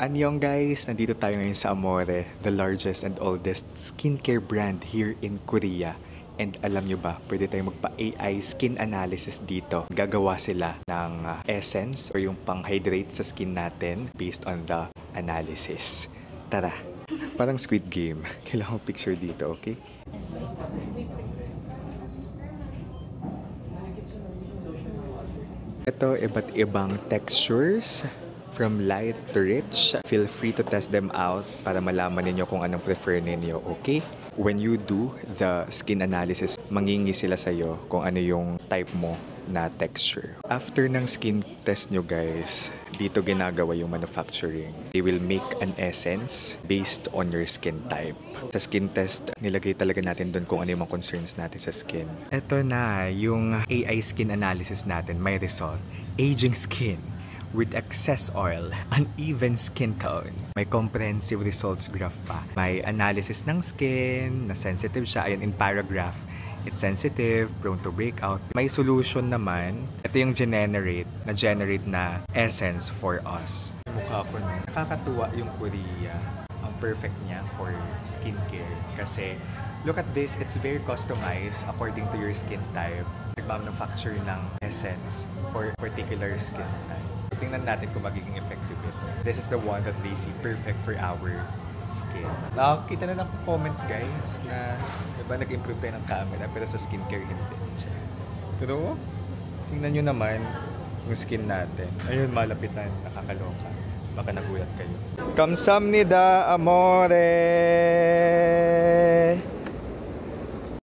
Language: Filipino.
Annyeong guys! Nandito tayo ngayon sa Amore, the largest and oldest skincare brand here in Korea. And alam nyo ba, pwede tayong magpa-AI skin analysis dito. Gagawa sila ng essence or yung pang-hydrate sa skin natin based on the analysis. Tara! Parang Squid Game. Kailangan ko picture dito, okay? Ito, iba't ibang textures. From light to rich, feel free to test them out para malaman ninyo kung anong prefer ninyo, okay? When you do the skin analysis, mangingi sila sa'yo kung ano yung type mo na texture. After ng skin test nyo guys, dito ginagawa yung manufacturing. They will make an essence based on your skin type. Sa skin test, nilagay talaga natin doon kung ano yung mga concerns natin sa skin. Ito na, yung AI skin analysis natin, may result. Aging skin with excess oil, uneven skin tone. May comprehensive results graph pa. May analysis ng skin, na sensitive siya. Ayun, in paragraph, it's sensitive, prone to breakout. May solution naman. Ito yung generate na essence for us. Mukha ko nun. Nakakatuwa yung Korea. Ang perfect niya for skincare. Kasi, look at this, it's very customized according to your skin type. Nag-manufacture ng essence for particular skin type. Tingnan natin kung magiging effective ito. This is the one that they see perfect for our skin. Nakakita na ng comments guys na diba nag-improve tayo ng camera pero sa skincare hindi. Pero tingnan nyo naman yung skin natin. Ayun, malapitan, nakakaloka. Baka nagulat kayo. Kamsamnida amore!